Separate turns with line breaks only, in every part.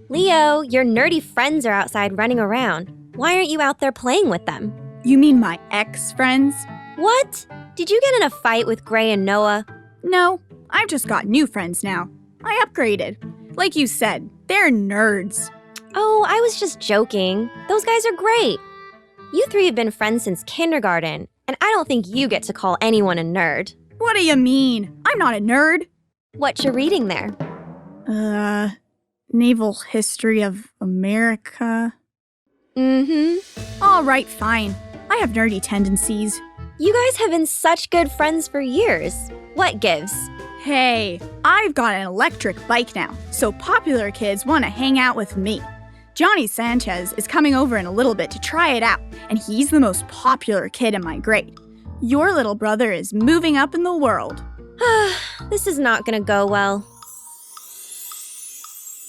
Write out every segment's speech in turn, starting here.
Leo, your nerdy friends are outside running around. Why aren't you out there playing with them?
You mean my ex-friends?
What? Did you get in a fight with Gray and Noah?
No, I've just got new friends now. I upgraded. Like you said, they're nerds.
Oh, I was just joking. Those guys are great. You three have been friends since kindergarten, and I don't think you get to call anyone a nerd.
What do you mean? I'm not a nerd.
What you reading there?
Naval History of America. All right, fine. I have nerdy tendencies.
You guys have been such good friends for years. What gives?
Hey, I've got an electric bike now, so popular kids want to hang out with me. Johnny Sanchez is coming over in a little bit to try it out, and he's the most popular kid in my grade. Your little brother is moving up in the world.
This is not gonna go well.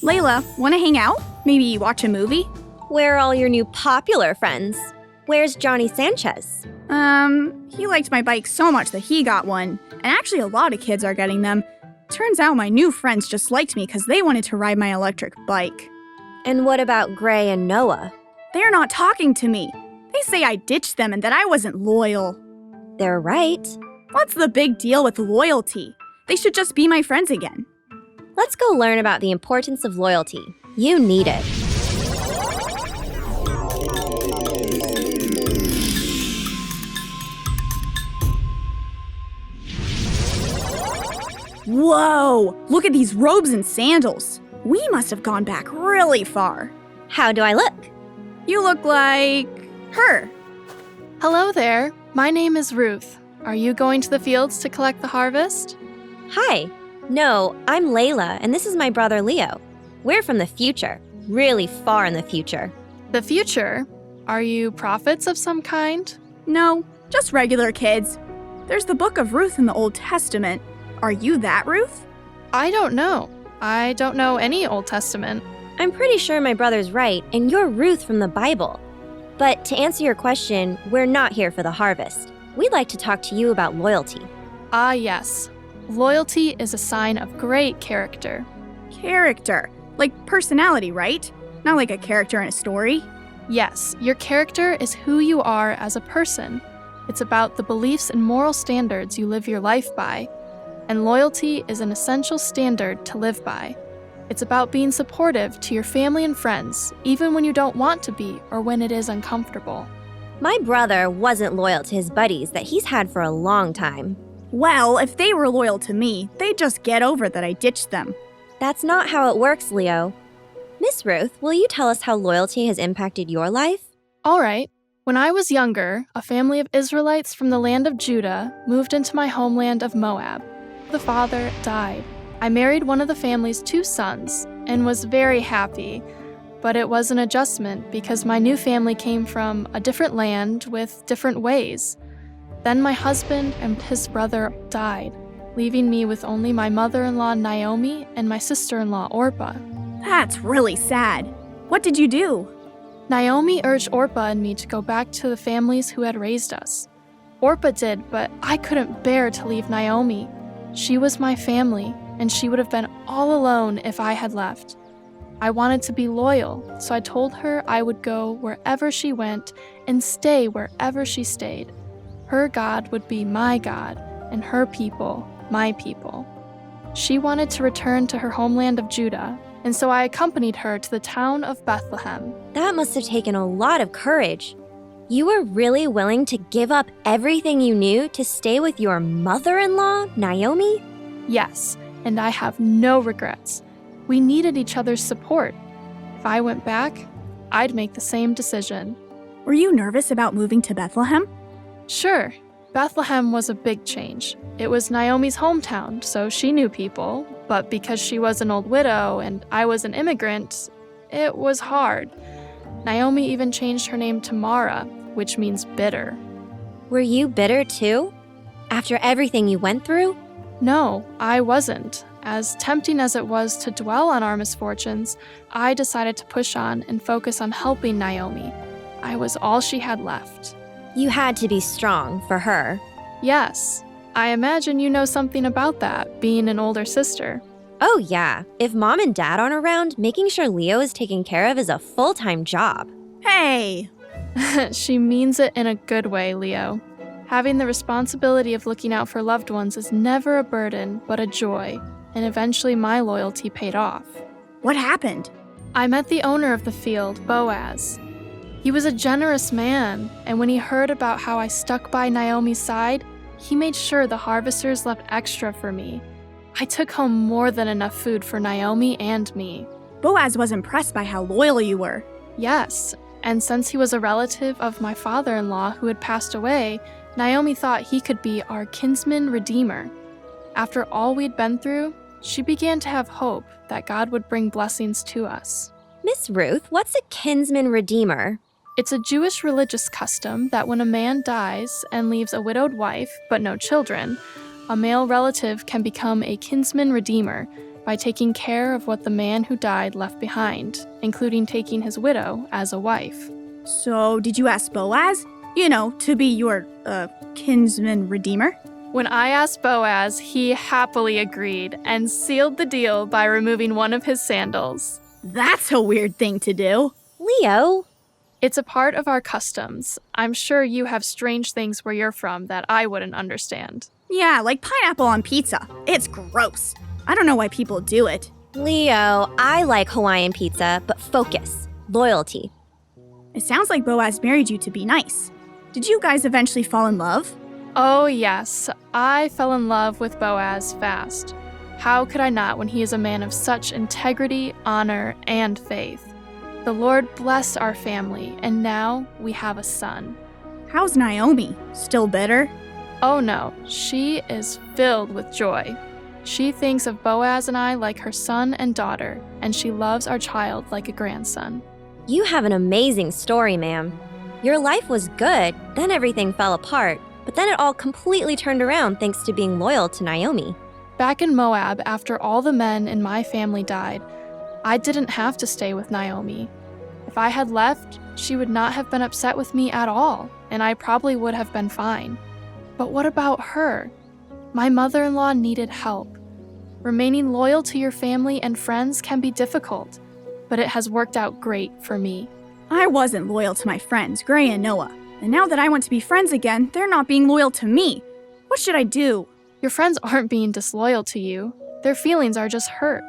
Layla, want to hang out? Maybe watch a movie?
Where are all your new popular friends? Where's Johnny Sanchez?
He liked my bike so much that he got one, and actually a lot of kids are getting them. Turns out my new friends just liked me because they wanted to ride my electric bike.
And what about Gray and Noah?
They're not talking to me. They say I ditched them and that I wasn't loyal.
They're right.
What's the big deal with loyalty? They should just be my friends again.
Let's go learn about the importance of loyalty. You need it.
Whoa! Look at these robes and sandals. We must have gone back really far.
How do I look?
You look like her.
Hello there. My name is Ruth. Are you going to the fields to collect the harvest?
Hi. No, I'm Layla, and this is my brother Leo. We're from the future, really far in the future.
The future? Are you prophets of some kind?
No, just regular kids. There's the book of Ruth in the Old Testament. Are you that Ruth?
I don't know. I don't know any Old Testament.
I'm pretty sure my brother's right, and you're Ruth from the Bible. But to answer your question, we're not here for the harvest. We'd like to talk to you about loyalty.
Ah, yes. Loyalty is a sign of great character.
Character. Like personality, right? Not like a character in a story.
Yes, your character is who you are as a person. It's about the beliefs and moral standards you live your life by. And loyalty is an essential standard to live by. It's about being supportive to your family and friends, even when you don't want to be or when it is uncomfortable.
My brother wasn't loyal to his buddies that he's had for a long time.
Well, if they were loyal to me, they'd just get over that I ditched them.
That's not how it works, Leo. Miss Ruth, will you tell us how loyalty has impacted your life?
All right. When I was younger, a family of Israelites from the land of Judah moved into my homeland of Moab. The father died. I married one of the family's 2 sons and was very happy, but it was an adjustment because my new family came from a different land with different ways. Then my husband and his brother died, leaving me with only my mother-in-law Naomi and my sister-in-law Orpah.
That's really sad. What did you do?
Naomi urged Orpah and me to go back to the families who had raised us. Orpah did, but I couldn't bear to leave Naomi. She was my family, and she would have been all alone if I had left. I wanted to be loyal, so I told her I would go wherever she went and stay wherever she stayed. Her God would be my God, and her people, my people. She wanted to return to her homeland of Judah, and so I accompanied her to the town of Bethlehem.
That must have taken a lot of courage. You were really willing to give up everything you knew to stay with your mother-in-law, Naomi?
Yes, and I have no regrets. We needed each other's support. If I went back, I'd make the same decision.
Were you nervous about moving to Bethlehem?
Sure, Bethlehem was a big change. It was Naomi's hometown, so she knew people, but because she was an old widow and I was an immigrant, it was hard. Naomi even changed her name to Mara, which means bitter.
Were you bitter too? After everything you went through?
No, I wasn't. As tempting as it was to dwell on our misfortunes, I decided to push on and focus on helping Naomi. I was all she had left.
You had to be strong for her.
Yes, I imagine you know something about that, being an older sister.
Oh, yeah. If mom and dad aren't around, making sure Leo is taken care of is a full-time job.
Hey!
She means it in a good way, Leo. Having the responsibility of looking out for loved ones is never a burden, but a joy, and eventually my loyalty paid off.
What happened?
I met the owner of the field, Boaz. He was a generous man, and when he heard about how I stuck by Naomi's side, he made sure the harvesters left extra for me. I took home more than enough food for Naomi and me.
Boaz was impressed by how loyal you were.
Yes, and since he was a relative of my father-in-law who had passed away, Naomi thought he could be our kinsman redeemer. After all we'd been through, she began to have hope that God would bring blessings to us.
Miss Ruth, what's a kinsman redeemer?
It's a Jewish religious custom that when a man dies and leaves a widowed wife but no children, a male relative can become a kinsman redeemer by taking care of what the man who died left behind, including taking his widow as a wife.
So, did you ask Boaz? To be your, kinsman redeemer?
When I asked Boaz, he happily agreed and sealed the deal by removing one of his sandals.
That's a weird thing to do.
Leo?
It's a part of our customs. I'm sure you have strange things where you're from that I wouldn't understand.
Yeah, like pineapple on pizza. It's gross. I don't know why people do it.
Leo, I like Hawaiian pizza, but focus. Loyalty.
It sounds like Boaz married you to be nice. Did you guys eventually fall in love?
Oh yes, I fell in love with Boaz fast. How could I not when he is a man of such integrity, honor, and faith? The Lord blessed our family, and now we have a son.
How's Naomi? Still bitter?
Oh no, she is filled with joy. She thinks of Boaz and I like her son and daughter, and she loves our child like a grandson.
You have an amazing story, ma'am. Your life was good, then everything fell apart, but then it all completely turned around thanks to being loyal to Naomi.
Back in Moab, after all the men in my family died, I didn't have to stay with Naomi. If I had left, she would not have been upset with me at all, and I probably would have been fine. But what about her? My mother-in-law needed help. Remaining loyal to your family and friends can be difficult, but it has worked out great for me.
I wasn't loyal to my friends, Gray and Noah. And now that I want to be friends again, they're not being loyal to me. What should I do?
Your friends aren't being disloyal to you. Their feelings are just hurt.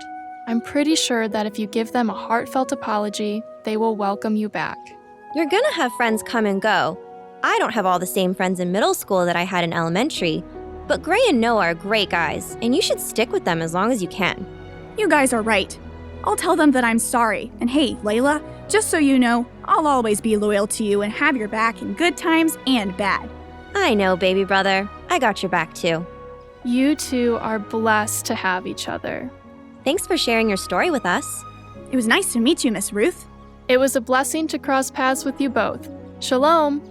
I'm pretty sure that if you give them a heartfelt apology, they will welcome you back.
You're gonna have friends come and go. I don't have all the same friends in middle school that I had in elementary, but Gray and Noah are great guys, and you should stick with them as long as you can.
You guys are right. I'll tell them that I'm sorry. And hey, Layla, just so you know, I'll always be loyal to you and have your back in good times and bad.
I know, baby brother. I got your back too.
You two are blessed to have each other.
Thanks for sharing your story with us.
It was nice to meet you, Miss Ruth.
It was a blessing to cross paths with you both. Shalom.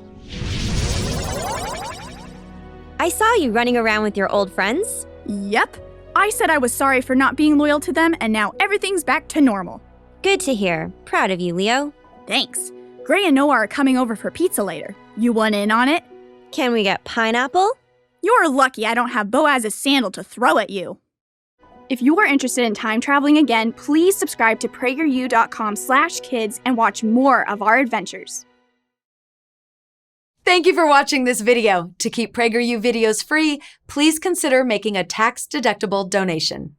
I saw you running around with your old friends.
Yep. I said I was sorry for not being loyal to them, and now everything's back to normal.
Good to hear. Proud of you, Leo.
Thanks. Gray and Noah are coming over for pizza later. You want in on it?
Can we get pineapple?
You're lucky I don't have Boaz's sandal to throw at you. If you are interested in time traveling again, please subscribe to PragerU.com/kids and watch more of our adventures.
Thank you for watching this video. To keep PragerU videos free, please consider making a tax-deductible donation.